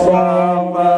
Mustafa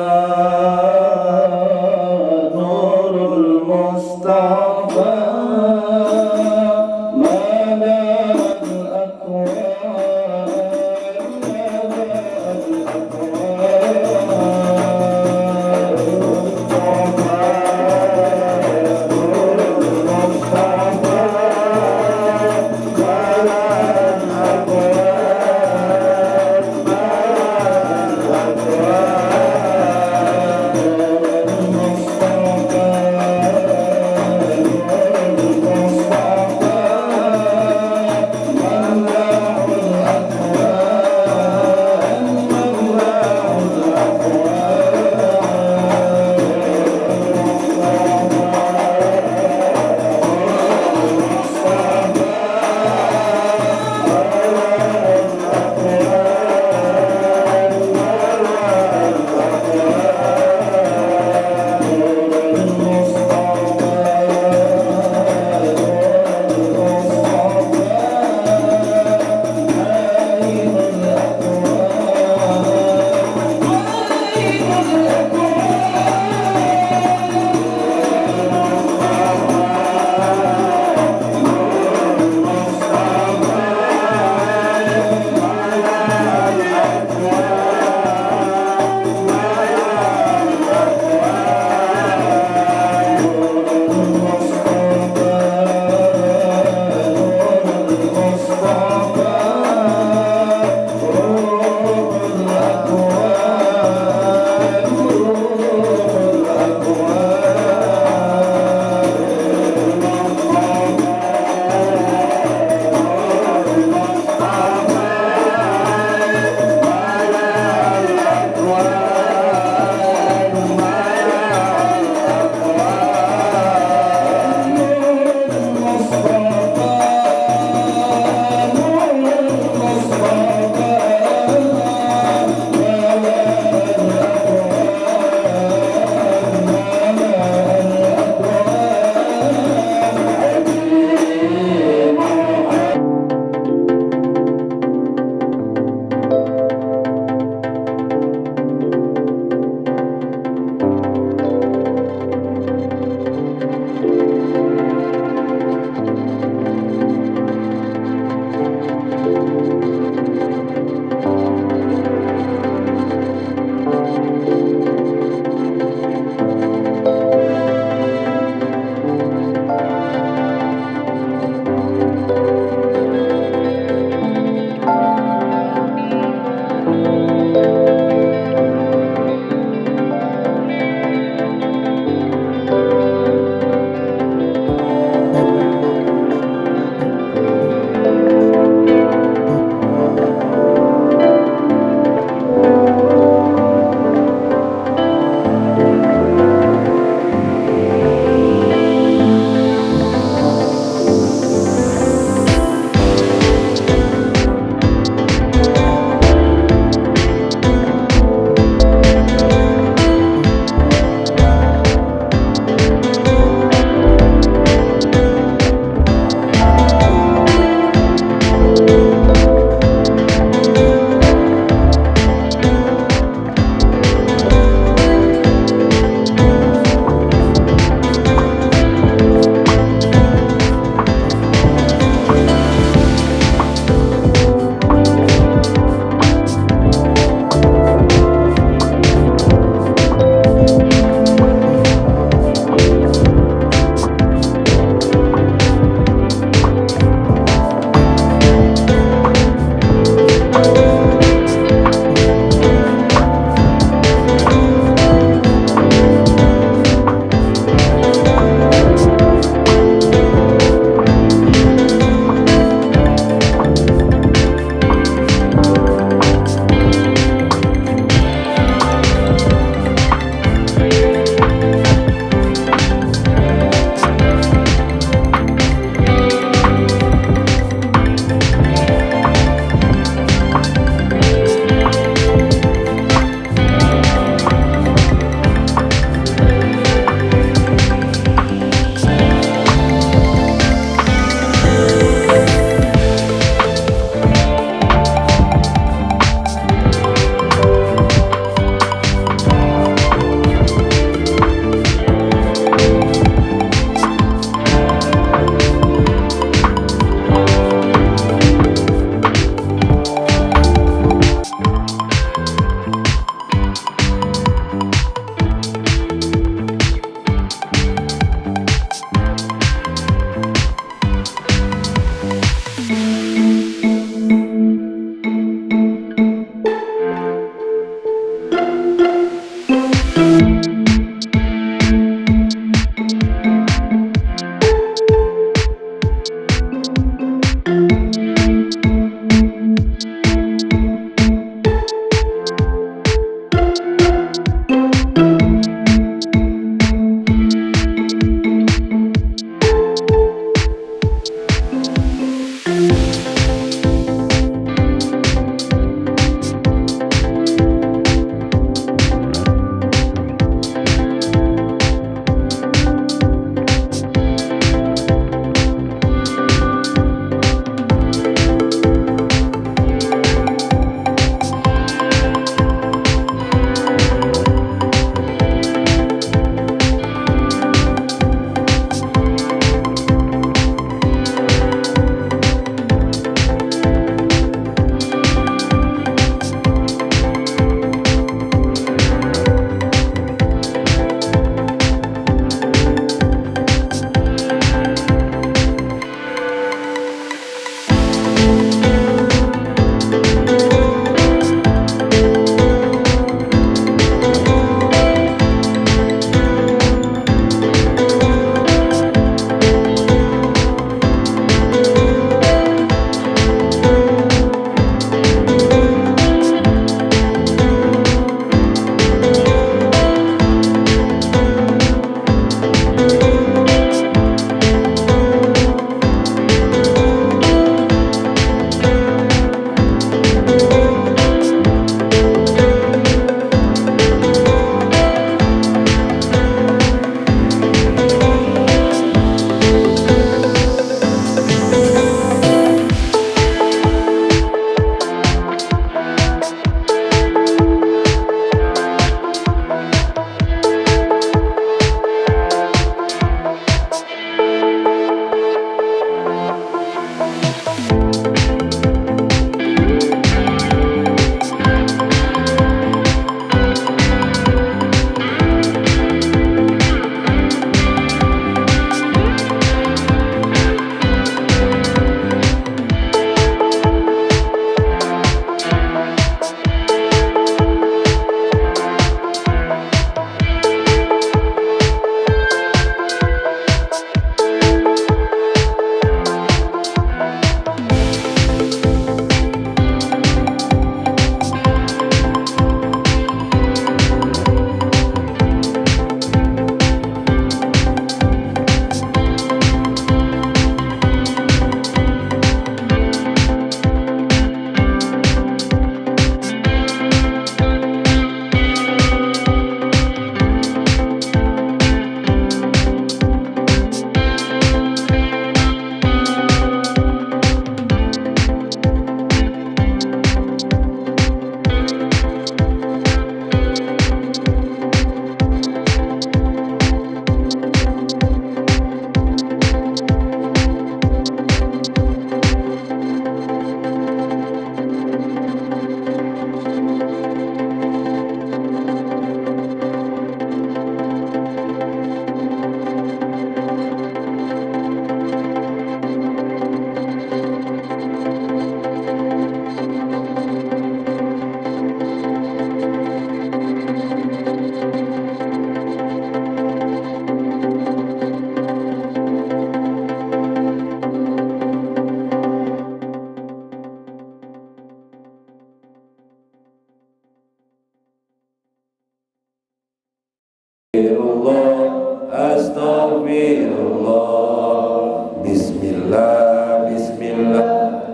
Astagfirullah. Bismillah, bismillah,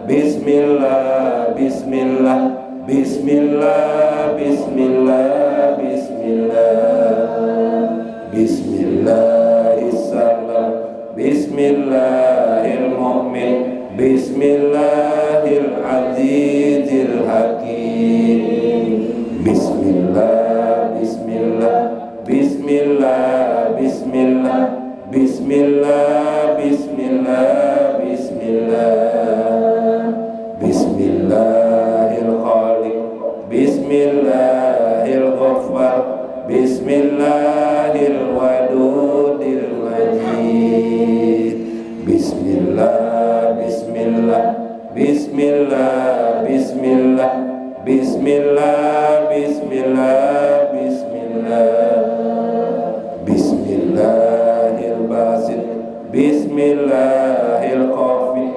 bismillah, bismillah, bismillah, bismillah, bismillah, bismillahirrahmanirrahim, bismillahirrahmanirrahim, bismillahirrahmanirrahim, bismillah, bismillah, bismillah, bismillah, bismillah, bismillah, bismillah, bismillahirrahmanirrahim, bismillahirrahmanirrahim, bismillahirwadudil majid, bismillah, bismillah, bismillah, bismillah, bismillah, bismillah, bismillah, bismillahirbasit, bismillahirqafi,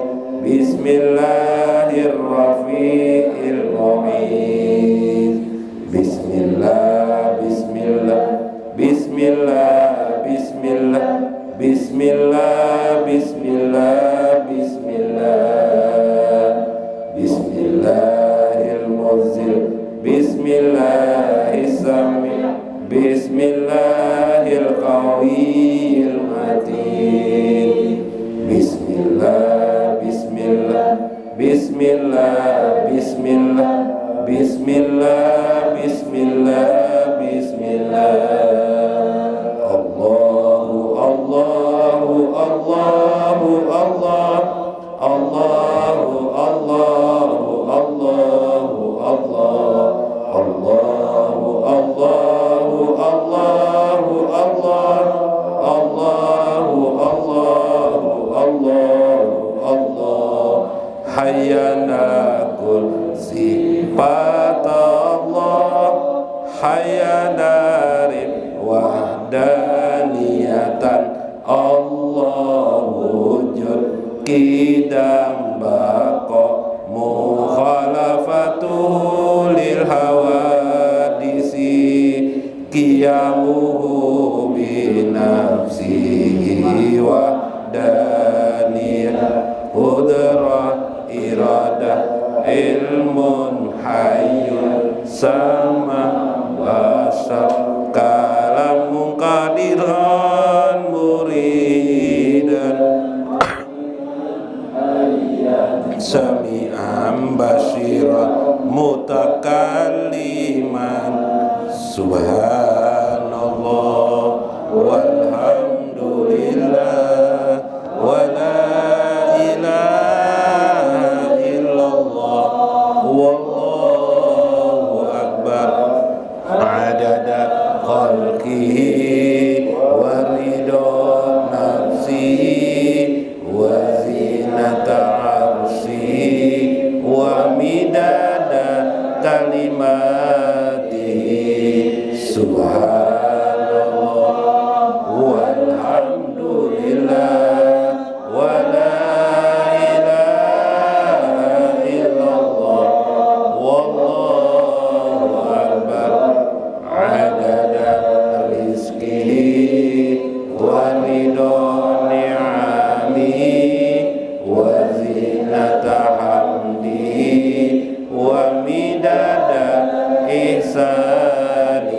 bismillahirrafi'il mu'id, bismillah, bismillah, bismillah, bismillah, bismillah, bismillah, bismillah, bismillahirmuzzil, bismillahissami, bismillahirqawiyil matin, bismillah, bismillah, bismillah, bismillah, bismillah, bismillah, bismillah, Allahu, Allahu, Allahu, Allah, Allahu, Allahu, Allahu, Allah, Allahu, Allahu, Allahu, Allah, Allahu, Allahu, Allahu, Allah, hayyana kul sifat Allah, hayyana rib wahdaniyatan Allah wujud kidam bako mukhalafatuhu lil hawadisi qiyamuhu binafsihi wahdaniyah qudrah iradah ilmun hayyun sama basar kalamun qadiran muridan sami'an basiran mutakalliman subhanallah walhamdulillah wa la ilaha illallah wallahu akbar adada khalqihi wa ridha nafsihi wa zinata arsyihi wa midada kalimatihi subhanallah walhamdulillah wa la ilaha illallah wallahu akbar adada rizqihi wa ridha ni'amihi wa zinata hamdihi wa midada ihsani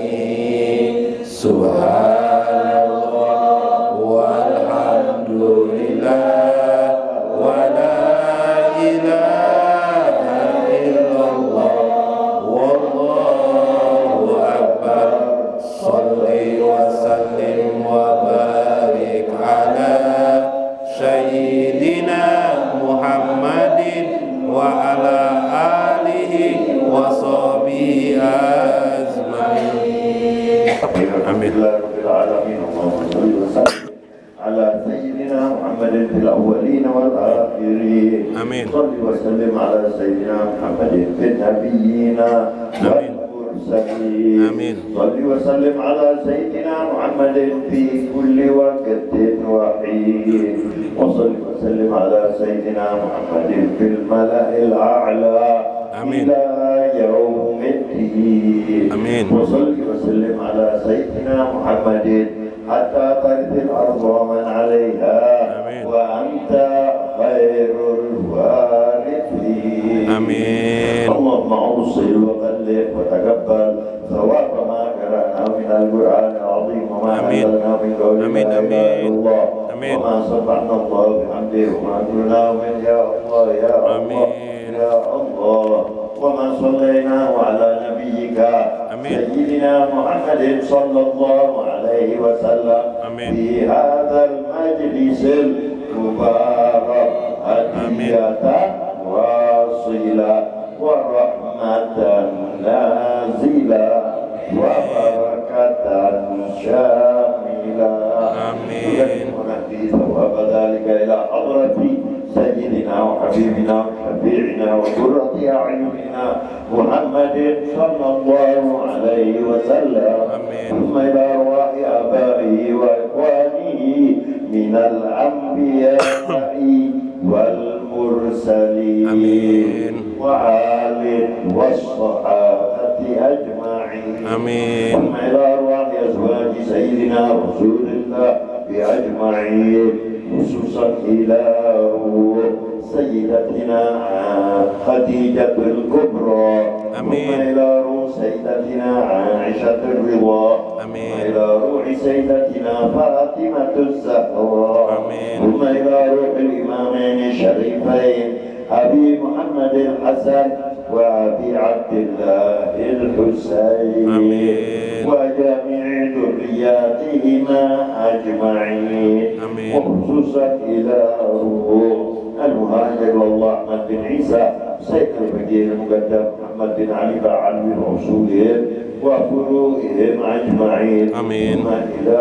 subhanallah walhamdulillah wa la ilaha illallah wallahu akbar salli wa sallim wa barik ala sayyidina Muhammadin wa ala alihi wa sahbihi azmain. Amin. Allahumma salli wa sallim ala sayyidina Muhammadin fil awwalin wal akhirin. Amin. Salli wa sallim ala sayyidina Muhammadin fil nabiyyin Amin. mursalin. Amin. Salli wa sallim ala sayyidina Muhammadin fi kulli waqtin wa hin. Wa salli wa sallim ala sayyidina Muhammadin fil mala'il a'la. Amin. Ila yaumiddin. آمين. وصل وسلم على سيدنا محمد حتى ترث الأرض ومن عليها آمين. وأنت خير الوارثين آمين. اللهم أوصل وبلغ وتقبل ثواب ما قرأنا من القرآن العظيم وما أنزلنا من قول لا إله إلا الله وما سبحنا الله بحمده وما قلنا من يا الله يا الله يا الله وما صليناه على نبيك سيدنا محمد صلى الله عليه وسلم في هذا المجلس المبارك هدية واصلة ورحمة نازلة وبركة شاملة آمين. ونهدي ثواب ذلك إلى حضرة سيدنا وحبيبنا وشفيعنا وقرة أعيننا محمد صلى الله عليه وسلم ثم إلى أرواح آبائه وإخوانه من الأنبياء والمرسلين وآل والصحابة أجمعين ثم إلى أرواح أزواج سيدنا رسول الله بأجمعين خصوصا إلى روح سيدتنا خديجة الكبرى ثم إلى روح سيدتنا عائشة الرضا ثم إلى روح سيدتنا فاطمة الزهراء ثم إلى روح الإمامين الشريفين أبي محمد الحسن وأبي عبد الله الحسين وجميع ذرياتهما أجمعين وخصوصا إلى روح المهاجر والله أحمد بن عيسى سيد الفقيه المقدم محمد بن علي بعلم رسولهم وفروعهم أجمعين ثم إلى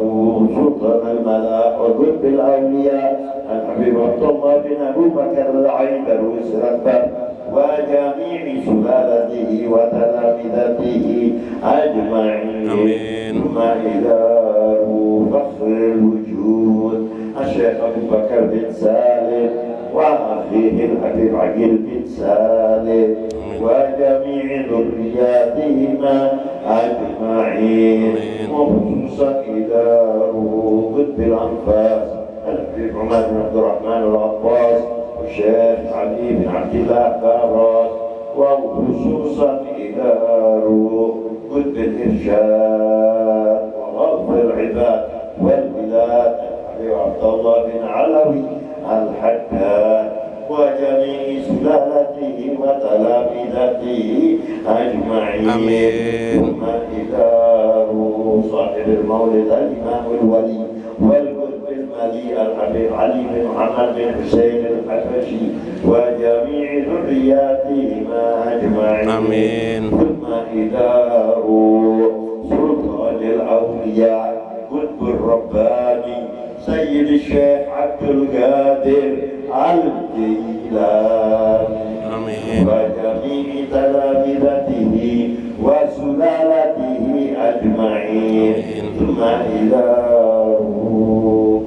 روح سلطان الملاء وقطب الأولياء الحبيب عبد الله بن أبو بكر العين درويش ربه وجميع سلالته وتلامذته أجمعين ثم إلى فخر الوجود الشيخ أبو بكر بن سالم وأخيه الحبيب عقيل بن سالم وجميع ذرياتهما أجمعين وخصوصا إلى قطب الأنفاس الحبيب عمر بن عبد الرحمن العباس والشيخ علي بن عبد الله باراس وخصوصا إلى قطب الإرشاد وغرف العباد والبلاد الحبيب عبد الله بن علوي الحداد وجميع سلالته وتلامذته أجمعين ثم إلى صاحب المولد الإمام الولي والقطب المليء الحبيب علي بن محمد بن حسين الحبشي وجميع ذرياتهما أجمعين ثم إلى سلطان الأولياء قطب الرباني سيد الشيخ عبد القادر الجيلاني وجميع تلامذته وسلالته أجمعين ثم إلى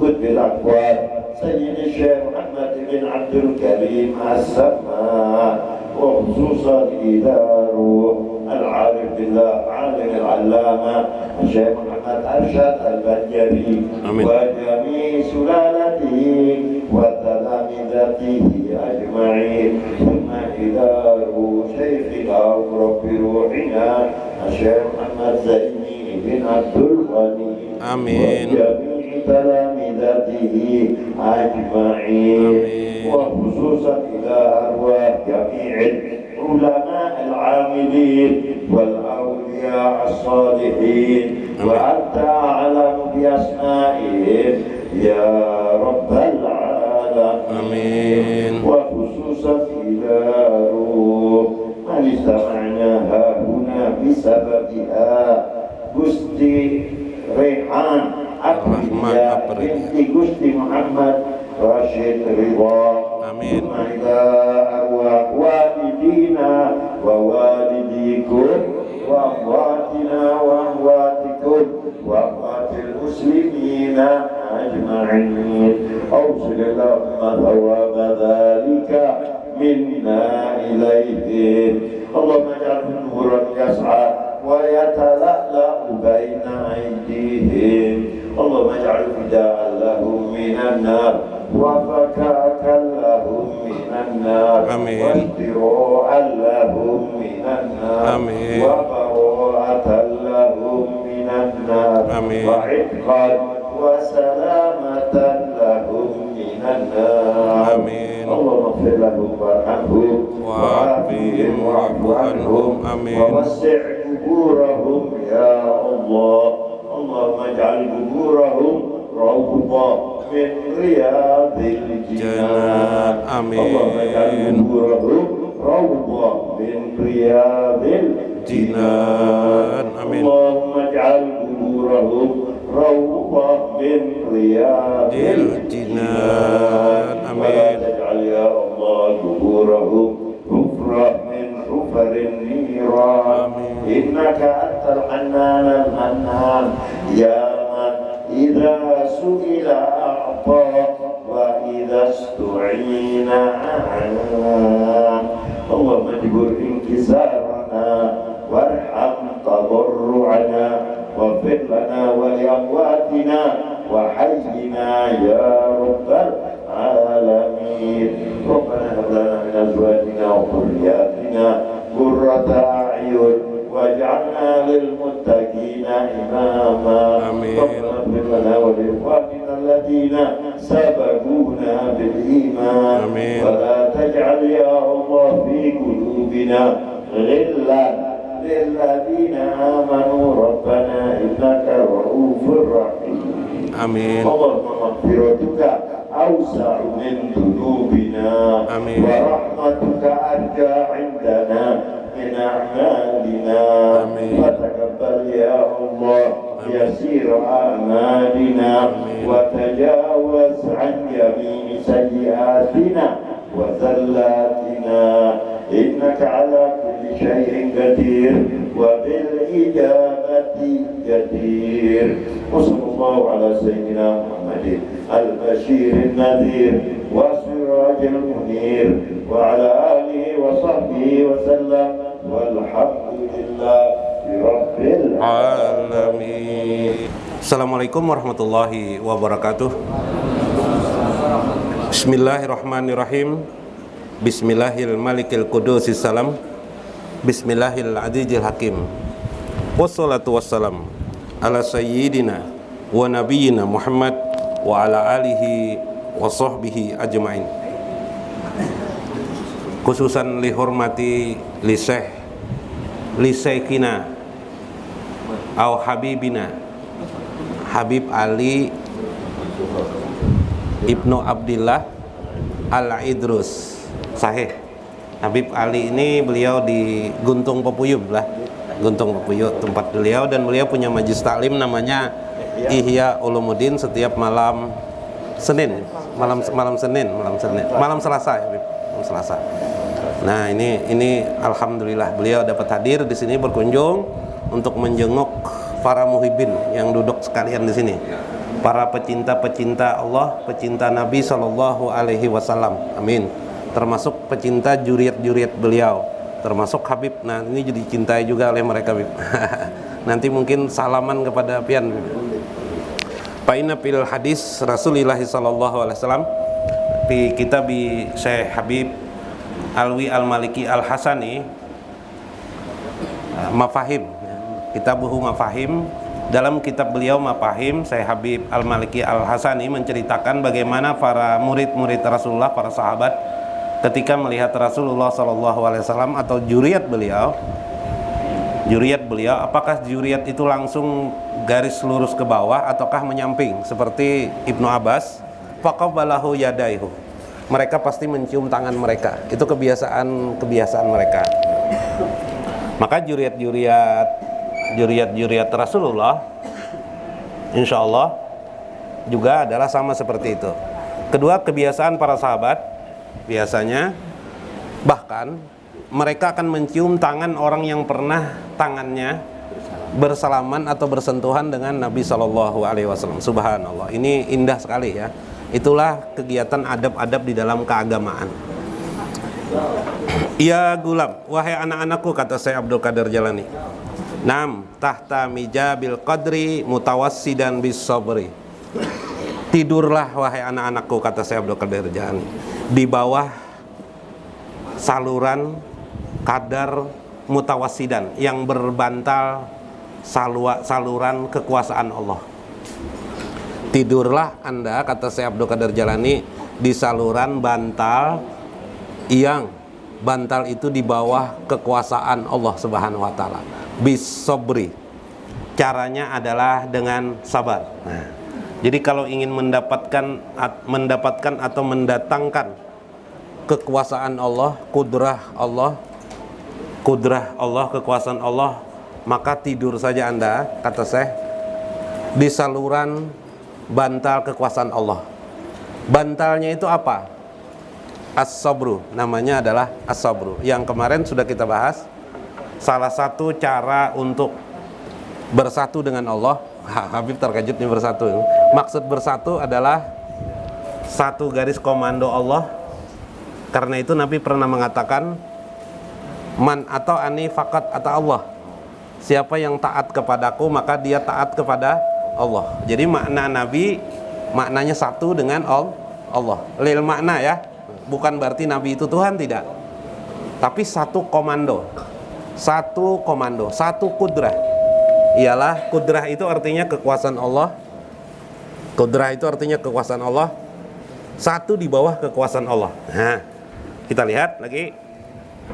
قطب الأقوال سيد الشيخ محمد بن عبد الكريم السماء وخصوصا إلى روح العارف بالله عالم العلامة الشيخ محمد أرشد البنجري وجميع سلالته وتلامذته أجمعين ثم إلى روح شيخنا ورب روحنا الشيخ محمد زيني بن عبد الغني وجميع تلامذته أجمعين وخصوصا إلى أرواح جميع العلماء العاملين والأولياء الصالحين وأنت أعلم بأسمائهم يا رب العالمين وخصوصا إلى روح من استمعنا هنا بسببها قسطي ريحان أبرياء بنت قسطي محمد راشد رضا ثم إلى أرواح والدينا ووالديكم وأمواتنا وأمواتكم وأموات المسلمين أجمعين أوصل اللهم ثواب ذلك منا إليهم اللهم اجعله نورا يسعى واجعل فداء لهم من النار وفكاكا لهم من النار واستراء لهم من النار وبراءة لهم من النار وعتقا وسلامة لهم من النار اللهم اغفر لهم وارحمهم وعافهم واعف عنهم ووسع قبورهم يا الله اللهم اجعل قبورهم روضة من رياض الجنان اللهم اجعل قبورهم روضة من رياض الجنان اللهم اجعل قبورهم روضة من رياض الجنان ولا تجعل يا الله قبورهم حفرة من حفر النيران إنك أنت الحنان المنان يا من إذا سئل أعطى وإذا استعين أعان اللهم اجبر انكسارنا وارحم تضرعنا واغفر لنا ولأمواتنا وحينا يا رب العالمين ربنا هب لنا من أزواجنا وذرياتنا قرة أعين واجعلنا للمتقين إماما ربنا اغفر لنا ولإخواننا الذين سبقونا بالإيمان ولا تجعل يا الله في قلوبنا غلا للذين آمنوا ربنا إنك رؤوف رحيم اللهم مغفرتك أوسع من ذنوبنا ورحمتك أرجى عندنا من أعمالنا فتقبل يا الله يسير أعمالنا وتجاوز عن يمين سيئاتنا وزلاتنا إنك على كل شيء قدير وبالإجابة جدير وصلى الله على سيدنا محمد البشير النذير والسراج المنير وعلى آله وصحبه وسلم والحمد لله رب العالمين. Assalamualaikum warahmatullahi wabarakatuh. Bismillahirrahmanirrahim. Bismillahil malikil qudusis salam. Bismillahil azizil hakim. Wassalatu wassalam ala sayyidina wa nabiyyina Muhammad wa ala alihi wa sahbihi ajma'in. Khususan lihormati li syekhina au habibina Habib Ali Ibnu Abdillah Al-Idrus Sahih. Habib Ali ini beliau di Guntung Pepuyuh lah, Guntung Pepuyuh tempat beliau, dan beliau punya majlis taklim namanya Ihya Ulumuddin setiap malam Senin, malam Selasa ya, Habib. Malam Selasa. Nah, ini alhamdulillah beliau dapat hadir di sini berkunjung untuk menjenguk para muhibbin yang duduk sekalian di sini. Para pecinta-pecinta Allah, pecinta Nabi Sallallahu Alaihi Wasallam, amin. Termasuk pecinta juriat-juriat beliau, termasuk Habib. Nah, ini jadi cintai juga oleh mereka, Habib. Nanti mungkin salaman kepada pian. Paina fil hadis Rasulullah Sallallahu Alaihi Wasallam di kitab Syekh Habib Alwi Al-Maliki Al-Hasani Mafahim, kitabuhu Mafahim. Dalam kitab beliau Mafahim, Syekh Habib Al-Maliki Al-Hasani menceritakan bagaimana para murid-murid Rasulullah, para sahabat ketika melihat Rasulullah SAW atau juriat beliau, apakah juriat itu langsung garis lurus ke bawah ataukah menyamping seperti Ibnu Abbas, faqabbalahu yadaihu. Mereka pasti mencium tangan mereka. Itu kebiasaan mereka. Maka juriat Rasulullah insya Allah juga adalah sama seperti itu. Kedua, kebiasaan para sahabat biasanya bahkan mereka akan mencium tangan orang yang pernah tangannya bersalaman atau bersentuhan dengan Nabi Shallallahu Alaihi Wasallam. Subhanallah, ini indah sekali ya. Itulah kegiatan adab-adab di dalam keagamaan. Ya gulam, wahai anak-anakku, kata saya Abdul Qadir Jalani, nam tahta mijabil qadri mutawassidan bis sabri. Tidurlah wahai anak-anakku, kata Syekh Abdul Qadir Jailani, di bawah saluran kadar mutawasidan yang berbantal saluran kekuasaan Allah. Tidurlah Anda, kata Syekh Abdul Qadir Jailani, di saluran bantal yang bantal itu di bawah kekuasaan Allah Subhanahu wa taala. Bisobri. Caranya adalah dengan sabar. Nah, jadi kalau ingin mendapatkan atau mendatangkan kekuasaan Allah, kudrah Allah, kekuasaan Allah, maka tidur saja Anda, kata Syekh, di saluran bantal kekuasaan Allah. Bantalnya itu apa? As-sabru, namanya adalah as-sabru. Yang kemarin sudah kita bahas, salah satu cara untuk bersatu dengan Allah. Habib terkejut nih bersatu. Maksud bersatu adalah satu garis komando Allah. Karena itu Nabi pernah mengatakan, man atau ani fakat atau Allah. Siapa yang taat kepadaku maka dia taat kepada Allah. Jadi makna Nabi, maknanya satu dengan Allah. Lil makna ya. Bukan berarti Nabi itu Tuhan, tidak. Tapi satu komando. Satu kudrah. Ialah kudrah itu artinya kekuasaan Allah. Kudrah itu artinya kekuasaan Allah. Satu di bawah kekuasaan Allah. Nah, kita lihat lagi.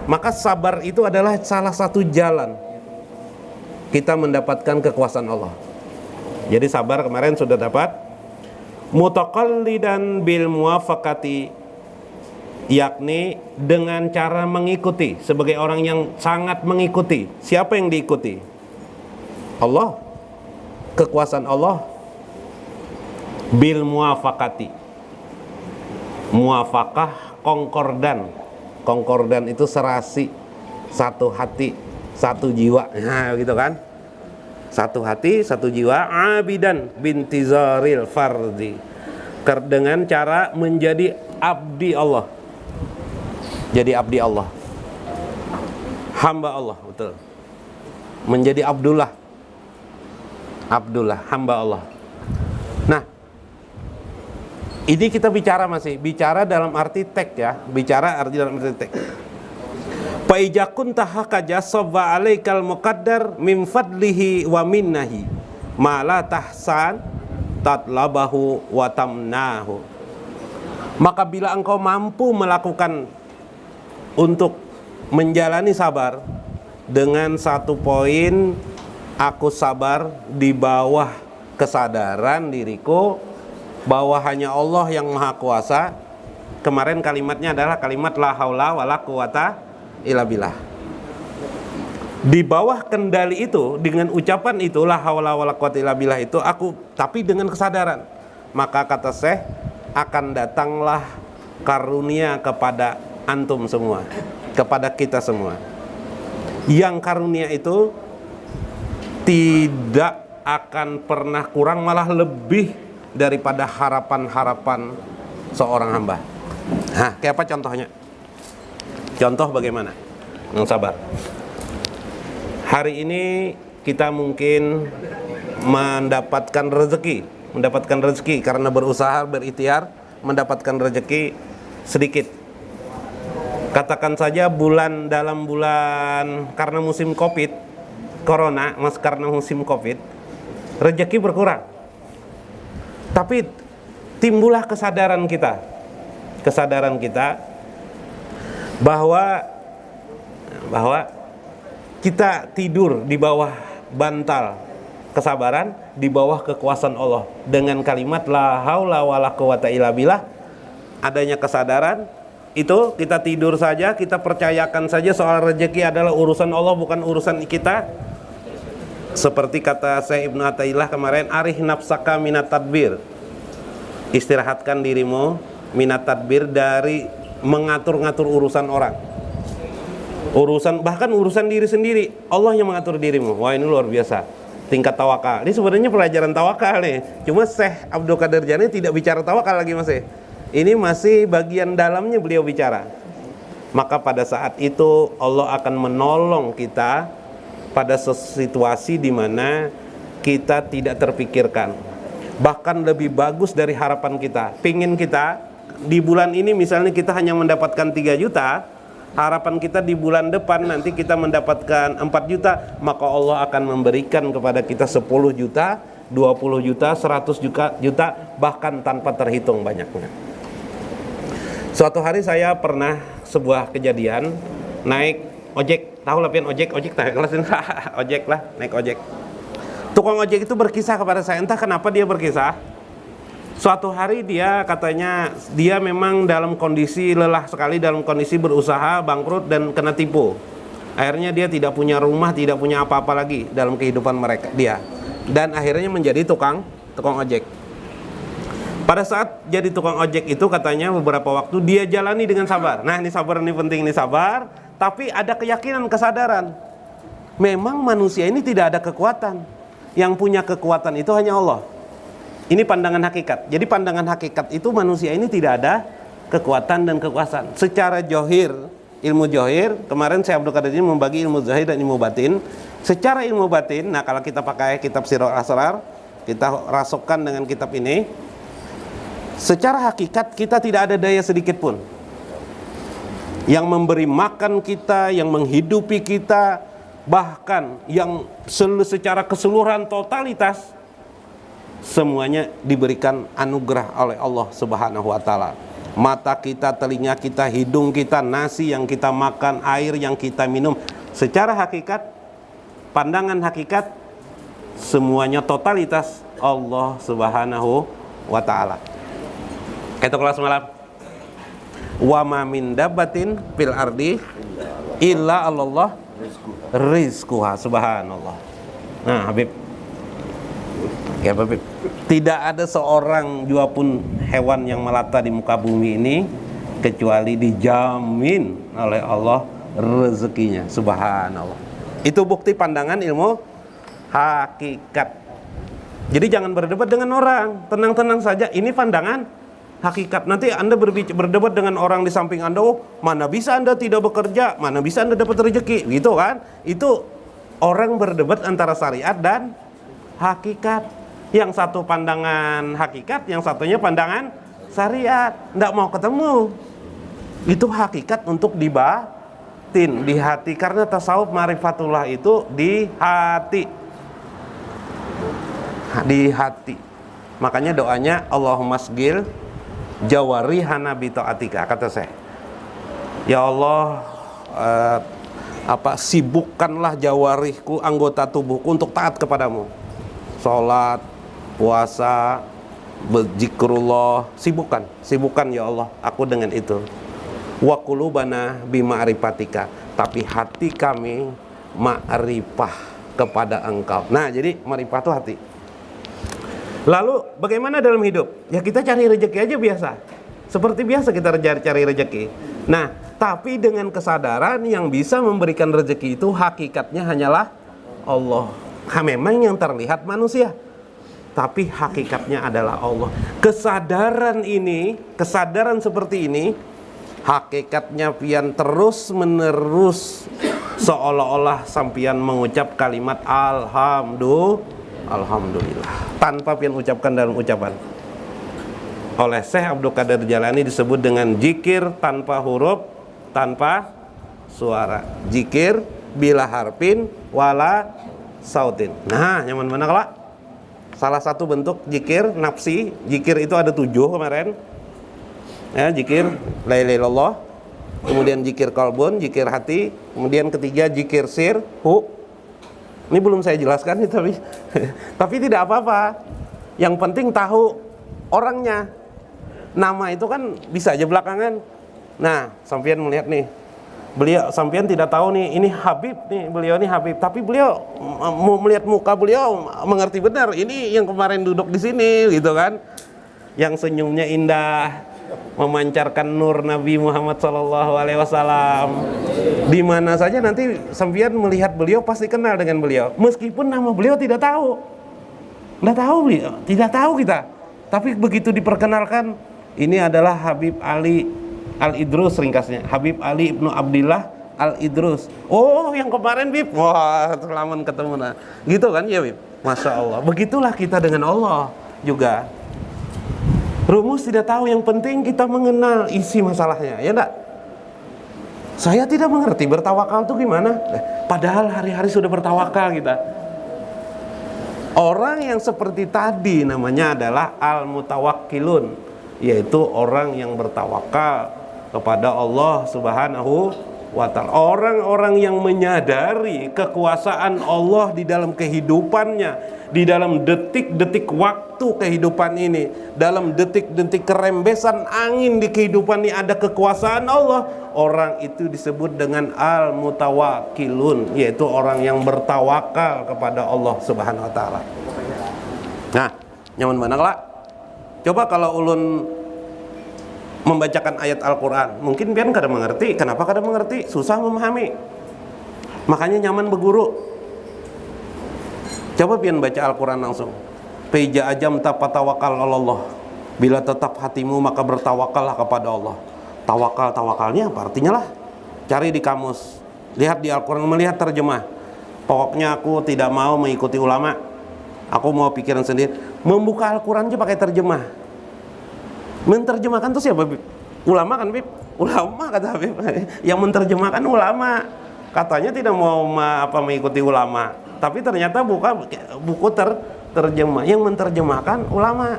Maka sabar itu adalah salah satu jalan kita mendapatkan kekuasaan Allah. Jadi sabar kemarin sudah dapat. Mutaqallidan bil muwafaqati, yakni dengan cara mengikuti, sebagai orang yang sangat mengikuti. Siapa yang diikuti? Allah, kekuasaan Allah. Bil muwafaqati, muwafaqah konkordan itu serasi, satu hati, satu jiwa. Nah, gitu kan? Satu hati, satu jiwa. Abidan bintizaril fardi, dengan cara menjadi abdi Allah. Jadi abdi Allah, hamba Allah, betul. Menjadi Abdullah, hamba Allah. Nah, ini kita bicara dalam arti teks ya, dalam arti teks. Faijakun tahakaja sabwa alaikal muqaddar min fadlihi wa minnahi ma la tahsan tatlabahu wa tamnahu. Maka bila engkau mampu melakukan untuk menjalani sabar dengan satu poin, aku sabar di bawah kesadaran diriku bahwa hanya Allah yang maha kuasa. Kemarin kalimatnya adalah kalimat la haula wala quwata illa billah. Di bawah kendali itu, dengan ucapan itu la haula wala quwata illa billah itu aku, tapi dengan kesadaran, maka kata Syekh, akan datanglah karunia kepada antum semua, kepada kita semua. Yang karunia itu tidak akan pernah kurang, malah lebih daripada harapan-harapan seorang hamba. Nah, kayak apa contohnya? Contoh bagaimana? Yang sabar. Hari ini kita mungkin mendapatkan rezeki karena berusaha, berikhtiar, mendapatkan rezeki sedikit. Katakan saja dalam bulan karena musim corona, karena musim Covid, rezeki berkurang. Tapi timbullah kesadaran kita bahwa kita tidur di bawah bantal kesabaran, di bawah kekuasaan Allah, dengan kalimat la haula wala quwata illa billah. Adanya kesadaran itu, kita tidur saja, kita percayakan saja soal rezeki adalah urusan Allah, bukan urusan kita. Seperti kata Syekh Ibnu Athaillah kemarin, arih nafsaka minat tadbir, istirahatkan dirimu minat tadbir, dari mengatur-ngatur urusan orang, bahkan urusan diri sendiri. Allah yang mengatur dirimu. Wah, ini luar biasa tingkat tawakal. Ini sebenarnya pelajaran tawakal nih. Cuma Syekh Abdul Qadir Jailani tidak bicara tawakal lagi, masih. Ini masih bagian dalamnya beliau bicara. Maka pada saat itu Allah akan menolong kita pada situasi di mana kita tidak terpikirkan. bahkan lebih bagus dari harapan kita. Pingin kita di bulan ini misalnya kita hanya mendapatkan 3 juta, harapan kita di bulan depan nanti kita mendapatkan 4 juta, maka Allah akan memberikan kepada kita 10 juta, 20 juta, 100 juta, bahkan tanpa terhitung banyaknya. Suatu hari saya pernah sebuah kejadian naik ojek, tahu lah pian ojek tak kelasin ojek lah, naik ojek. Tukang ojek itu berkisah kepada saya, entah kenapa dia berkisah. Suatu hari dia katanya dia memang dalam kondisi lelah sekali, dalam kondisi berusaha, bangkrut dan kena tipu. Akhirnya dia tidak punya rumah, tidak punya apa-apa lagi dalam kehidupan mereka dia. Dan akhirnya menjadi tukang ojek. Pada saat jadi tukang ojek itu katanya beberapa waktu dia jalani dengan sabar. Nah ini sabar, ini penting, ini sabar. Tapi ada keyakinan, kesadaran. Memang manusia ini tidak ada kekuatan. Yang punya kekuatan itu hanya Allah. Ini pandangan hakikat. Jadi pandangan hakikat itu manusia ini tidak ada kekuatan dan kekuasaan. Secara johir, ilmu johir, kemarin saya Abdul Qadir ini membagi ilmu zahir dan ilmu batin. Secara ilmu batin, nah kalau kita pakai kitab Sirrul Asrar, kita rasukkan dengan kitab ini. Secara hakikat kita tidak ada daya sedikit pun yang memberi makan kita, yang menghidupi kita, bahkan yang secara keseluruhan totalitas semuanya diberikan anugerah oleh Allah Subhanahu wa taala. Mata kita, telinga kita, hidung kita, nasi yang kita makan, air yang kita minum, secara hakikat, pandangan hakikat, semuanya totalitas Allah Subhanahu wa taala. Itu kelas malam. Wa ma min dabbatin fil ardi illa Allah rizquha, subhanallah. Nah, Habib. Ya, Habib. Tidak ada seorang jua pun hewan yang melata di muka bumi ini kecuali dijamin oleh Allah rezekinya, subhanallah. Itu bukti pandangan ilmu hakikat. Jadi jangan berdebat dengan orang, tenang-tenang saja. Ini pandangan hakikat. Nanti Anda berdebat dengan orang di samping Anda, oh, mana bisa Anda tidak bekerja, mana bisa Anda dapat rezeki, gitu kan? Itu orang berdebat antara syariat dan hakikat. Yang satu pandangan hakikat, yang satunya pandangan syariat. Tidak mau ketemu. Itu hakikat untuk dibatin, di hati. Karena tasawuf ma'rifatullah itu di hati. Di hati. Makanya doanya Allahumma sgil jawarihana bi ta'atika, kata saya. Ya Allah, sibukkanlah jawarihku, anggota tubuhku untuk taat kepadamu. Salat, puasa, berzikrullah, sibukkan ya Allah aku dengan itu. Wa qulubana bi ma'rifatika, tapi hati kami ma'rifah kepada Engkau. Nah, jadi ma'rifah itu hati. Lalu bagaimana dalam hidup? Ya kita cari rezeki aja biasa. Seperti biasa kita cari rezeki. Nah, tapi dengan kesadaran yang bisa memberikan rezeki itu hakikatnya hanyalah Allah. Memang yang terlihat manusia, tapi hakikatnya adalah Allah. Kesadaran ini, kesadaran seperti ini, hakikatnya pian terus menerus seolah-olah sampian mengucap kalimat Alhamdulillah tanpa pian ucapkan dalam ucapan. Oleh Syekh Abdul Qadir Jalani disebut dengan zikir tanpa huruf, tanpa suara. Zikir bila harfin wala sautin. Nah, nyaman mana kalau? Salah satu bentuk zikir nafsi, zikir itu ada 7 kemarin. Ya, zikir la ilaha illallah, kemudian zikir qalbun, zikir hati, kemudian ketiga zikir sirhu. Ini belum saya jelaskan nih, tapi tidak apa-apa. Yang penting tahu orangnya. Nama itu kan bisa aja belakangan. Nah, sampean melihat nih, beliau sampean tidak tahu nih, ini Habib nih, beliau ini Habib, tapi beliau mau melihat muka beliau mengerti benar. Ini yang kemarin duduk di sini, gitu kan? Yang senyumnya indah, memancarkan nur Nabi Muhammad SAW. Di mana saja nanti sampean melihat beliau pasti kenal dengan beliau, meskipun nama beliau tidak tahu. Tidak tahu beliau, tidak tahu kita. Tapi begitu diperkenalkan, ini adalah Habib Ali Al-Idrus, ringkasnya Habib Ali Ibnu Abdillah Al-Idrus. Oh, yang kemarin Bib. Wah, selamat ketemu. Nah, gitu kan ya Bib. Masya Allah. Begitulah kita dengan Allah. juga. Rumus tidak tahu, yang penting kita mengenal isi masalahnya, ya enggak? Saya tidak mengerti bertawakal itu gimana. Padahal hari-hari sudah bertawakal kita. Orang yang seperti tadi namanya adalah al-mutawakkilun, yaitu orang yang bertawakal kepada Allah Subhanahu wa ta'ala. Orang-orang yang menyadari kekuasaan Allah di dalam kehidupannya, di dalam detik-detik waktu kehidupan ini, dalam detik-detik kerembesan angin di kehidupan ini ada kekuasaan Allah. Orang itu disebut dengan al-mutawakkilun, yaitu orang yang bertawakal kepada Allah Subhanahu wa ta'ala. Nah, nyaman mana lah? Coba kalau ulun membacakan ayat Al-Quran, mungkin pian kada mengerti. Kenapa kada mengerti? Susah memahami. Makanya nyaman berguru. Coba pian baca Al-Quran langsung. Peja ajam tapatawakal Allah. Bila tetap hatimu maka bertawakallah kepada Allah. Tawakalnya apa artinya lah? Cari di kamus, lihat di Al-Quran, melihat terjemah. Pokoknya aku tidak mau mengikuti ulama, aku mau pikiran sendiri. Membuka Al-Quran aja pakai terjemah. Menterjemahkan itu siapa, Bib? Ulama kan, Bib? Ulama kata Bib. Yang menterjemahkan ulama. Katanya tidak mau mengikuti ulama, tapi ternyata buka buku terjemah. Yang menterjemahkan ulama.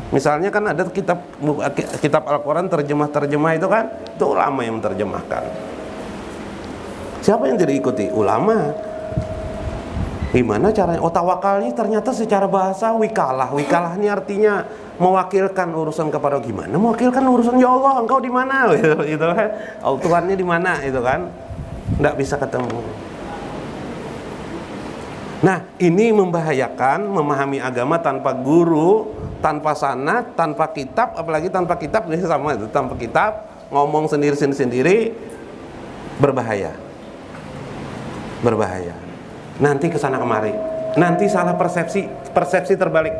Misalnya kan ada kitab Al-Quran terjemah itu kan, itu ulama yang menerjemahkan. Siapa yang tidak ikuti? Ulama. Gimana caranya? Oh, tawakal ini ternyata secara bahasa wikalah. Wikalah ini artinya mewakilkan urusan kepada, gimana? Mewakilkan urusan, ya Allah, engkau di mana? Gitu kan. Tuhannya di mana? Itu kan. Enggak bisa ketemu. Nah, ini membahayakan memahami agama tanpa guru, tanpa sanad, tanpa kitab, apalagi tanpa kitab ini sama itu, tanpa kitab, ngomong sendiri berbahaya. Berbahaya. Nanti kesana kemari. Nanti salah persepsi terbalik.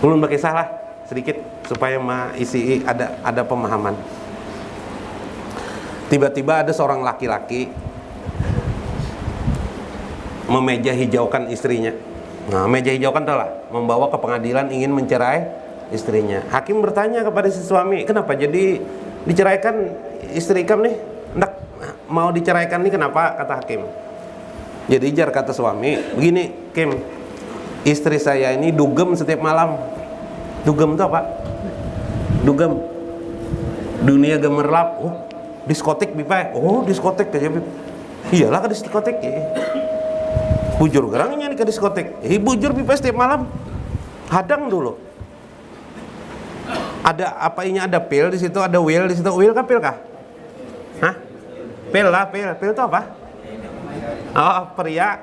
Ulun pakai salah sedikit supaya isi ada pemahaman. Tiba-tiba ada seorang laki-laki memeja hijaukan istrinya. Nah, meja hijaukan telah membawa ke pengadilan ingin mencerai istrinya. Hakim bertanya kepada si suami, kenapa jadi diceraikan istri kamu nih? Ndak mau diceraikan nih, kenapa? Kata hakim. Jadi jar kata suami, begini Kim, istri saya ini dugem setiap malam. Dugem itu apa? Dugem, dunia gemerlap. Oh, diskotik Bipa. Oh, diskotik aja Bip. Iyalah ke diskotik ya. Bujur gerangnya nih ke diskotik. Bujur Bipa setiap malam. Hadang dulu. Ada apa ini, ada pil di situ, ada wheel di situ. Wheel kah, pil kah? Hah? Pil lah, pil. Pil itu apa? Oh, pria.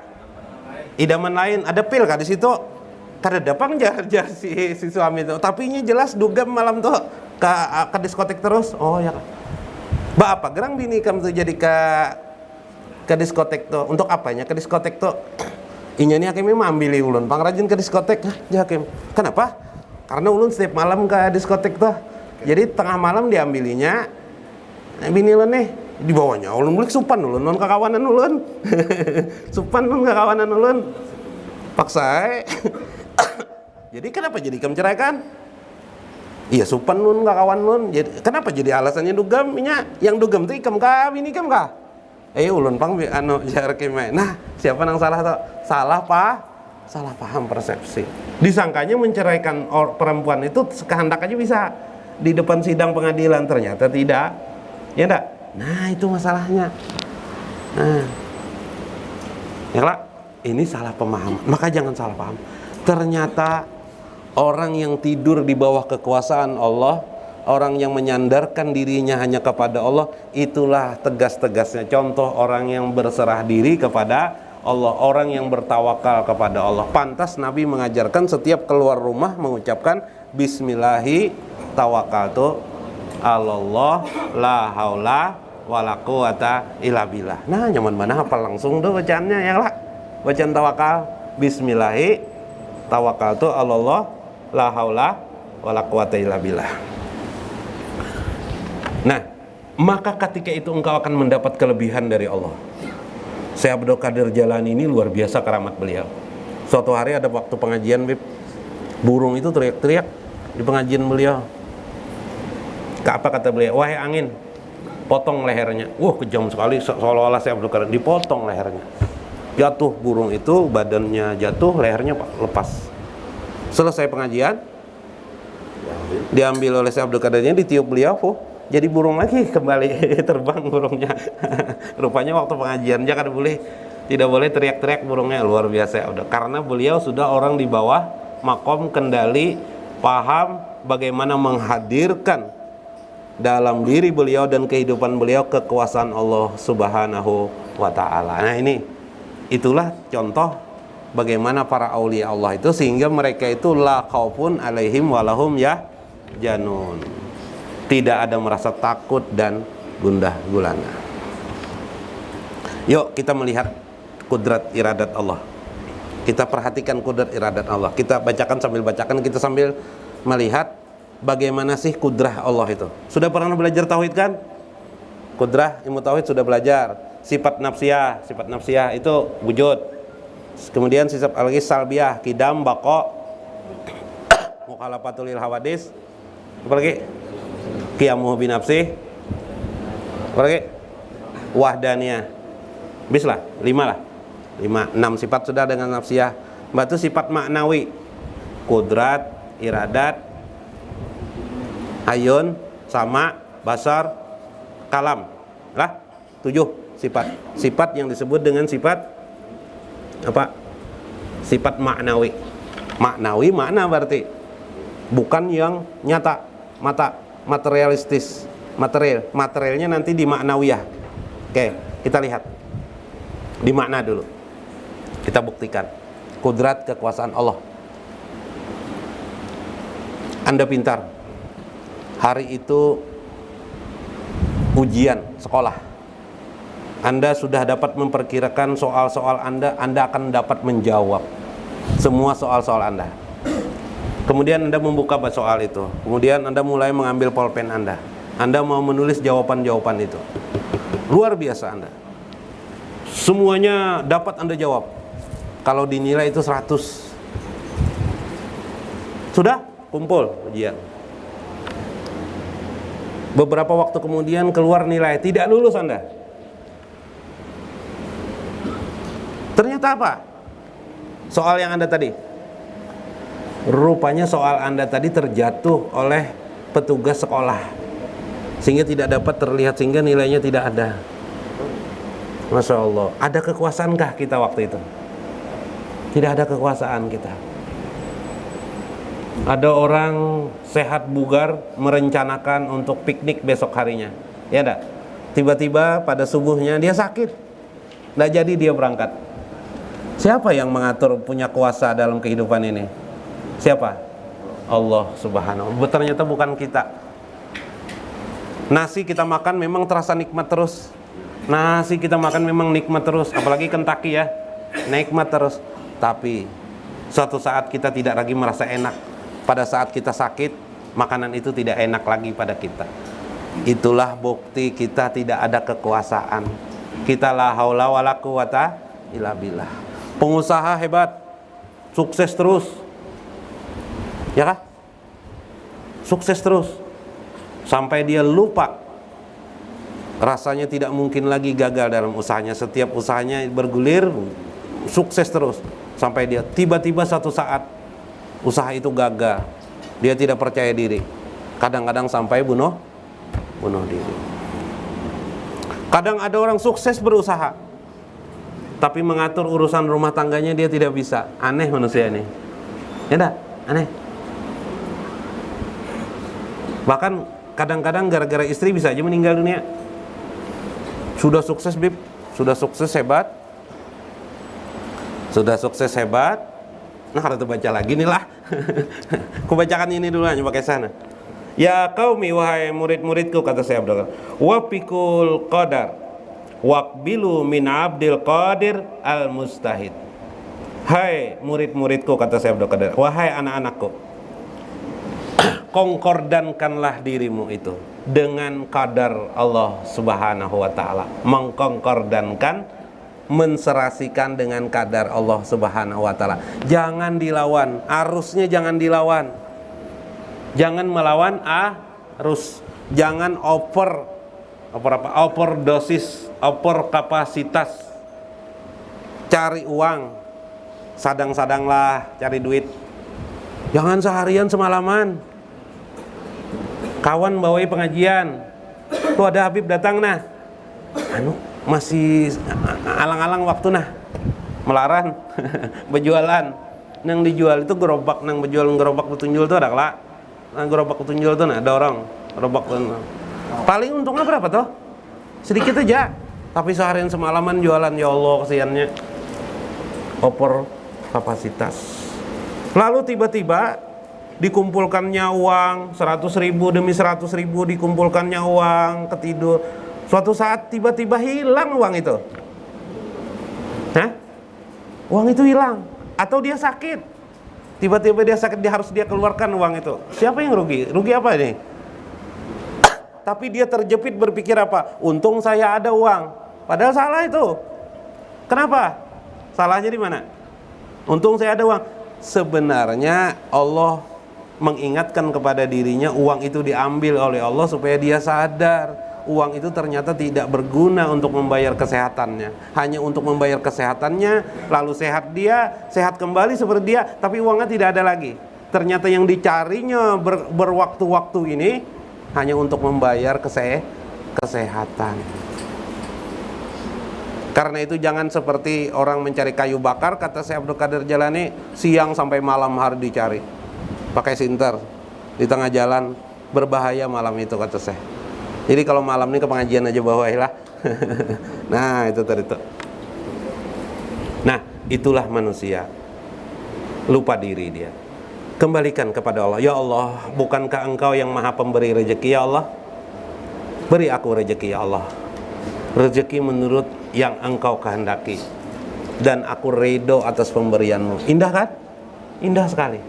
Idaman lain. Ada pil kah di situ? Kada dapang jar si suami itu. Tapi ini jelas dugem malam tuh ke diskotik terus. Oh ya. Ba apa gerang bini kamu tuh jadi ke diskotek tuh. Untuk apanya ke diskotek tuh? Inya nih Hakim mah ambili ulun pangrajin ke diskotek. Hah, ya Hakim. Kenapa? Karena ulun setiap malam ke diskotek tuh. Jadi tengah malam diambilinya. Bini ulun nih dibawanya. Ulun balik supan ulun, non kakawanan ulun. Supan non kakawanan ulun. Paksa. Jadi kenapa jadi kamu ceraikan? Iya supan ulun kakawan ulun. Jadi kenapa jadi alasannya dugem? Yang dugem tuh ikam kah, bini ikam kah? Ulun pang jar kemai. Nah, siapa yang salah tuh? Salah paham persepsi. Disangkanya menceraikan perempuan itu kehendak aja bisa di depan sidang pengadilan, ternyata tidak. Ya enggak? Nah, itu masalahnya. Nah. Ya lah, ini salah pemahaman. Maka jangan salah paham. Ternyata orang yang tidur di bawah kekuasaan Allah, orang yang menyandarkan dirinya hanya kepada Allah, itulah tegas-tegasnya contoh orang yang berserah diri kepada Allah, orang yang bertawakal kepada Allah. Pantas Nabi mengajarkan setiap keluar rumah mengucapkan Bismillahi tawakkaltu 'alallah la haula wala quwata illa billah. Nah, nyaman mana hafal langsung tuh bacaannya ya lah. Bacaan tawakal, Bismillahi tawakkaltu 'alallah la haula wala quwata illa billah. Nah, maka ketika itu engkau akan mendapat kelebihan dari Allah. Syekh Abdul Qadir Jalani ini luar biasa keramat beliau. Suatu hari ada waktu pengajian, Bib, Burung itu teriak-teriak di pengajian beliau. Apa kata beliau? Wahai angin, potong lehernya. Wah, kejam sekali, seolah-olah saya Abdul Qadir, dipotong lehernya. Jatuh burung itu, badannya jatuh, lehernya lepas. Selesai pengajian, diambil oleh Syekh Abdul Qadirnya, ditiup beliau, jadi burung lagi, kembali terbang burungnya. Rupanya waktu pengajian tidak boleh teriak-teriak burungnya. Luar biasa udah, karena beliau sudah orang di bawah makom kendali, paham bagaimana menghadirkan dalam diri beliau dan kehidupan beliau kekuasaan Allah Subhanahu wa taala. Nah, itulah contoh bagaimana para aulia Allah itu, sehingga mereka itu la khaufun alaihim walahum janun. Tidak ada merasa takut dan gundah gulana. Yuk kita melihat kudrat iradat Allah. Kita perhatikan kudrat iradat Allah. Kita bacakan, kita sambil melihat bagaimana sih kudrah Allah itu. Sudah pernah belajar tauhid kan? Kudrah, ilmu tauhid sudah belajar. Sifat nafsiyah itu wujud. Kemudian sifat lagi salbiyah, kidam, baqo, mukhalafatul lil hawadis. Apa lagi? Qiyamuhu binafsih. Apa lagi? Wahdaniyah. Bislah, 6 sifat sudah dengan nafsiyah. Batu sifat maknawi, kudrat, iradat, ayun, sama, basar, kalam. Lah, 7 sifat. Sifat yang disebut dengan sifat apa? Sifat maknawi. Maknawi makna berarti bukan yang nyata, materialistis, materialnya nanti di maknawiyah. Oke, kita lihat di makna dulu. Kita buktikan kudrat kekuasaan Allah. Anda pintar, hari itu ujian sekolah, Anda sudah dapat memperkirakan soal-soal Anda akan dapat menjawab semua soal-soal Anda. Kemudian Anda membuka soal itu, kemudian Anda mulai mengambil pulpen Anda mau menulis jawaban-jawaban itu. Luar biasa Anda, semuanya dapat Anda jawab. Kalau dinilai itu 100. Sudah kumpul ujian. Beberapa waktu kemudian keluar nilai tidak lulus Anda. Ternyata apa? Soal yang Anda tadi, rupanya soal Anda tadi terjatuh oleh petugas sekolah, sehingga tidak dapat terlihat, sehingga nilainya tidak ada. Masya Allah. Ada kekuasaankah kita waktu itu? Tidak ada kekuasaan kita. Ada orang sehat bugar merencanakan untuk piknik besok harinya, ya enggak? Tiba-tiba pada subuhnya dia sakit, nggak jadi dia berangkat. Siapa yang mengatur, punya kuasa dalam kehidupan ini? Siapa? Allah Subhanahu. Ternyata bukan kita. Nasi kita makan memang terasa nikmat terus. Nasi kita makan memang nikmat terus, apalagi Kentucky ya, nikmat terus. Tapi suatu saat kita tidak lagi merasa enak. Pada saat kita sakit, makanan itu tidak enak lagi pada kita. Itulah bukti kita tidak ada kekuasaan. Kita la haula wala quwata illa billah. Pengusaha hebat, sukses terus, ya kah? Sukses terus sampai dia lupa, rasanya tidak mungkin lagi gagal dalam usahanya. Setiap usahanya bergulir, sukses terus, sampai dia tiba-tiba satu saat usaha itu gagal. Dia tidak percaya diri, kadang-kadang sampai bunuh diri. Kadang ada orang sukses berusaha, tapi mengatur urusan rumah tangganya dia tidak bisa. Aneh manusia ini, ya enggak? Aneh. Bahkan kadang-kadang gara-gara istri bisa aja meninggal dunia. Sudah sukses bib, sudah sukses hebat, nah harus baca lagi nih lah. Kubacakan ini dulu aja pakai sana. Ya qaumi, wahai murid-muridku, kata Syekh Abdul Qadir, wapikul qadar waqbilu min abdil qadir al mustahid. Hai murid-muridku, kata Syekh Abdul Qadir, wahai anak-anakku, kongkordankanlah dirimu itu dengan qadar Allah Subhanahu wa ta'ala. Mengkongkordankan menserasikan dengan kadar Allah Subhanahu wa taala. Jangan dilawan, arusnya jangan dilawan. Jangan melawan arus. Jangan overdosis, over kapasitas. Cari uang. Sadang-sadanglah cari duit. Jangan seharian semalaman. Kawan bawai pengajian. Tuh ada Habib datang nah. Masih alang-alang waktu nah melaran berjualan nang dijual itu gerobak nang berjual gerobak petunjul tuh ada kelak nang gerobak petunjul tuh nah ada orang gerobak paling untungnya berapa tuh sedikit aja tapi seharian semalaman jualan ya Allah kesiannya over kapasitas lalu tiba-tiba dikumpulkannya uang 100.000 demi 100.000 dikumpulkannya uang ketidur. Suatu saat tiba-tiba hilang uang itu. Hah? Uang itu hilang. Atau dia sakit. Tiba-tiba dia sakit, harus dia keluarkan uang itu. Siapa yang rugi? Rugi apa ini? Tapi dia terjepit berpikir apa? Untung saya ada uang. Padahal salah itu. Kenapa? Salahnya di mana? Untung saya ada uang. Sebenarnya Allah mengingatkan kepada dirinya uang itu diambil oleh Allah supaya dia sadar. Uang itu ternyata tidak berguna untuk membayar kesehatannya. Hanya untuk membayar kesehatannya, lalu sehat dia, sehat kembali seperti dia, tapi uangnya tidak ada lagi. Ternyata yang dicarinya berwaktu-waktu ini hanya untuk membayar kesehatan. Karena itu jangan seperti orang mencari kayu bakar, kata Syekh Abdul Qadir Jalani, siang sampai malam hari dicari. Pakai sinter di tengah jalan, berbahaya malam itu kata Syekh. Jadi kalau malam ini ke pengajian aja bawalah. Nah, itu tadi tuh. Nah, itulah manusia. Lupa diri dia. Kembalikan kepada Allah. Ya Allah, bukankah Engkau yang Maha Pemberi rezeki ya Allah? Beri aku rezeki ya Allah. Rezeki menurut yang Engkau kehendaki. Dan aku ridho atas pemberianmu. Indah kan? Indah sekali.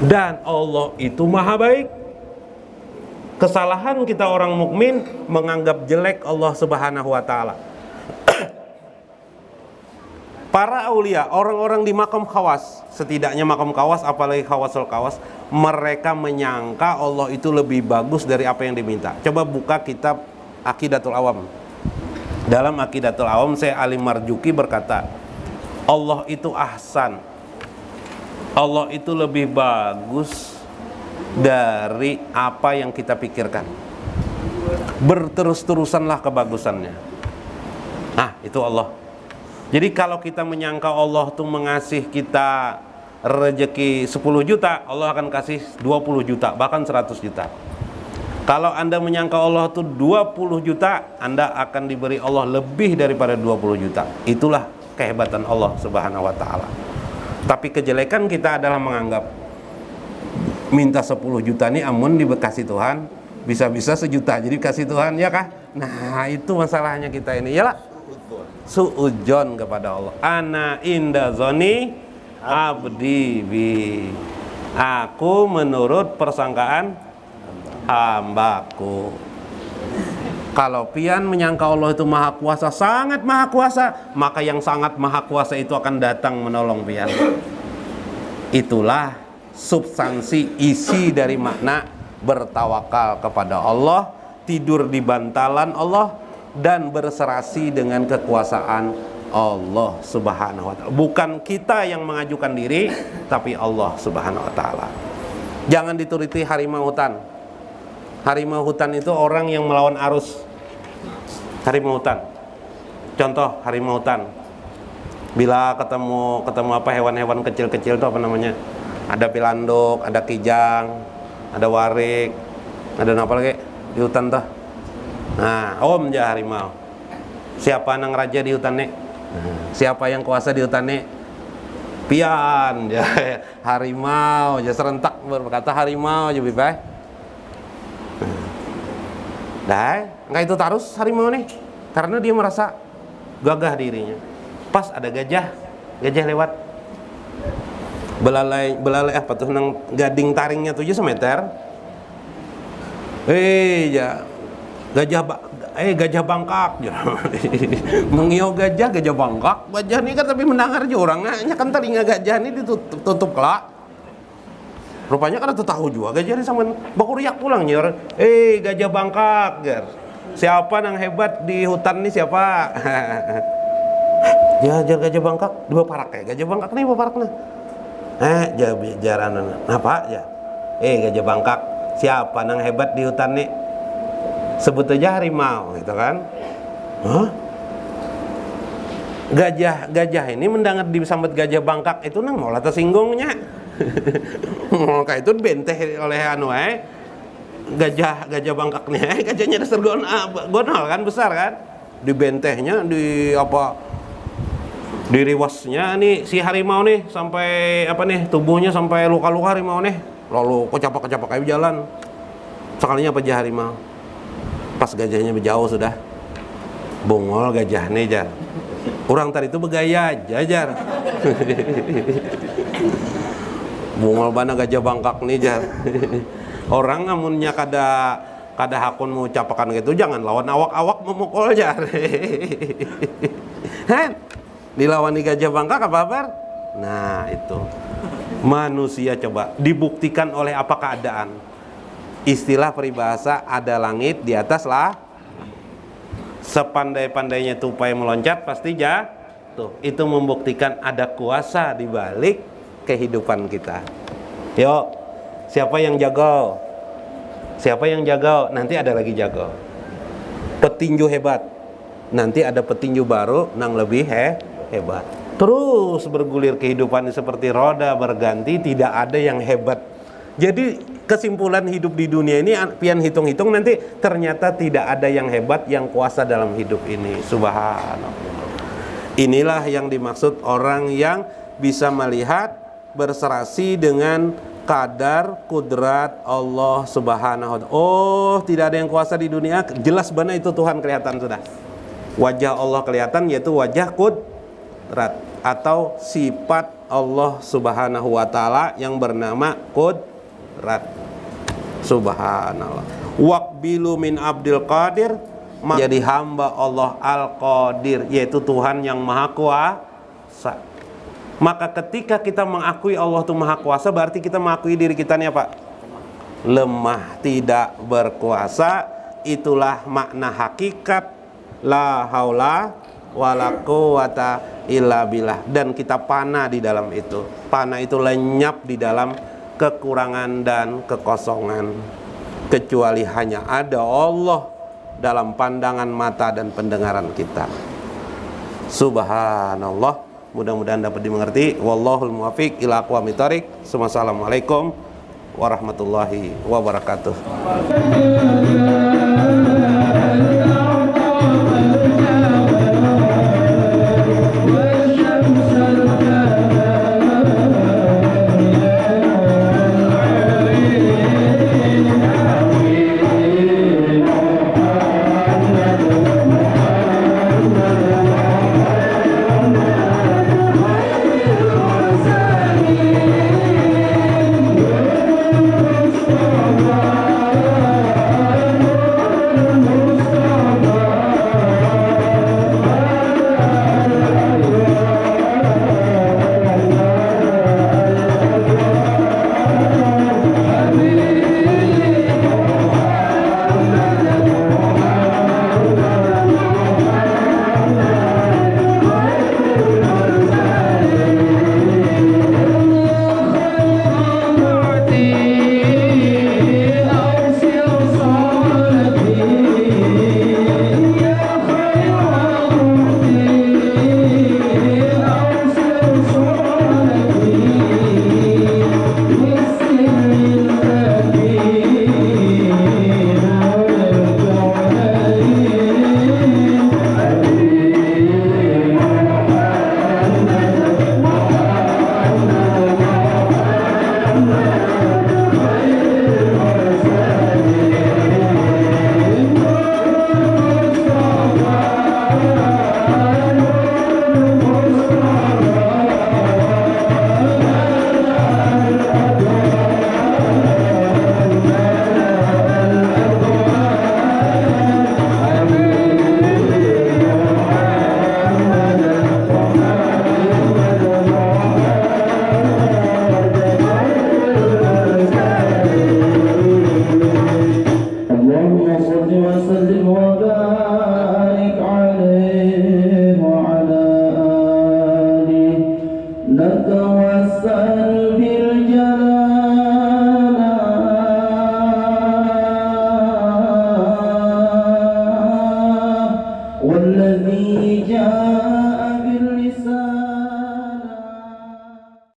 Dan Allah itu Maha baik. Kesalahan kita orang mukmin menganggap jelek Allah Subhanahu wa taala. Para aulia, orang-orang di makom khawas, setidaknya makom khawas apalagi khawasul khawas, mereka menyangka Allah itu lebih bagus dari apa yang diminta. Coba buka kitab Aqidatul Awam. Dalam Aqidatul Awam Syekh Ali Marzuki berkata, Allah itu ahsan. Allah itu lebih bagus dari apa yang kita pikirkan. Berterus-terusanlah kebagusannya. Nah, itu Allah. Jadi kalau kita menyangka Allah tuh mengasih kita rezeki 10 juta, Allah akan kasih 20 juta, bahkan 100 juta. Kalau Anda menyangka Allah tuh 20 juta, Anda akan diberi Allah lebih daripada 20 juta. Itulah kehebatan Allah Subhanahu wa taala. Tapi kejelekan kita adalah menganggap minta 10 juta nih amun dikasih Tuhan, bisa-bisa 1 juta jadi kasih Tuhan, ya kah? Nah, itu masalahnya kita ini. Yalah, suudzon kepada Allah. Ana inda zoni abdi bi. Aku menurut persangkaan hambaku. Kalau pian menyangka Allah itu maha kuasa, sangat maha kuasa, maka yang sangat maha kuasa itu akan datang menolong pian. Itulah substansi isi dari makna bertawakal kepada Allah, tidur di bantalan Allah, dan berserasi dengan kekuasaan Allah Subhanahu wa taala. Bukan kita yang mengajukan diri, tapi Allah Subhanahu wa taala. Jangan dituruti harimau hutan. Harimau hutan itu orang yang melawan arus. Harimau hutan. Contoh harimau hutan. Bila ketemu apa hewan-hewan kecil-kecil itu apa namanya? Ada pilanduk, ada kijang, ada warik, ada apa lagi di hutan tuh? Nah, om ja harimau. Siapa nang raja di hutan nih? Siapa yang kuasa di hutan nih? Pian ja harimau, ja serentak berkata harimau ja bibay. Dah, enggak itu tarus harimau nih, karena dia merasa gagah dirinya. Pas ada gajah lewat. Belalai apa tuh nang gading taringnya 7 meter. Ya Gajah bangkak. Mengio gajah bangkak. Gajah ini kan tapi mendengar aja orangnya kan telinga gajah ini ditutup kelak. Rupanya kan tahu juga gajah ini sama bakuriak pulang nyer. Gajah bangkak, ger. Siapa yang hebat di hutan ini siapa? Ya gajah bangkak dua parak ya. Gajah bangkak nih dua parak nah. Jaran apa ya? Gajah bangkak. Siapa yang hebat di hutan nih? Sebut aja harimau gitu kan. Hah? Gajah ini mendengar disambut gajah bangkak itu nang mau lah tersinggungnya. Maka itu benteh oleh gajah bangkak nih. Gajahnya dasar gonal kan besar kan. Di bentehnya di riwasnya nih si harimau nih sampai tubuhnya sampai luka-luka harimau nih. Lalu kecapak kayak jalan. Sekalinya pejah harimau. Pas gajahnya jauh sudah bongol gajah nih jar. Orang tadi itu begaya jajar. Bongol bana gajah bangkak nih jar. Orang amunnya kada hakun mau capakan gitu jangan lawan awak-awak memukul jar. Dilawan di gajah bangkak apa kabar? Nah itu manusia coba dibuktikan oleh apa keadaan. Istilah peribahasa ada langit di atas lah. Sepandai-pandainya tupai meloncat pasti jatuh. Itu membuktikan ada kuasa di balik kehidupan kita. Yuk, siapa yang jago? Siapa yang jago? Nanti ada lagi jago. Petinju hebat. Nanti ada petinju baru yang lebih hebat. Terus bergulir kehidupan seperti roda berganti, tidak ada yang hebat. Jadi kesimpulan hidup di dunia ini pian hitung-hitung nanti ternyata tidak ada yang hebat yang kuasa dalam hidup ini. Subhanallah. Inilah yang dimaksud orang yang bisa melihat berserasi dengan kadar kudrat Allah Subhanahu wa ta'ala. Oh, tidak ada yang kuasa di dunia. Jelas benar itu Tuhan kelihatan sudah. Wajah Allah kelihatan yaitu wajah kudrat atau sifat Allah Subhanahu wa ta'ala yang bernama kudrat. Subhanallah. Waqbilu min Abdul Qadir, jadi hamba Allah Al-Qadir, yaitu Tuhan yang Maha Kuasa. Maka ketika kita mengakui Allah itu Maha Kuasa, berarti kita mengakui diri kita nih apa? Lemah, tidak berkuasa. Itulah makna hakikat la haula wala quwata illa billah. Dan kita panah di dalam itu. Panah itu lenyap di dalam kekurangan dan kekosongan, kecuali hanya ada Allah dalam pandangan mata dan pendengaran kita. Subhanallah. Mudah-mudahan dapat dimengerti. Wallahul muwaffiq ila aqwamit thoriq. Assalamualaikum warahmatullahi wabarakatuh. حسن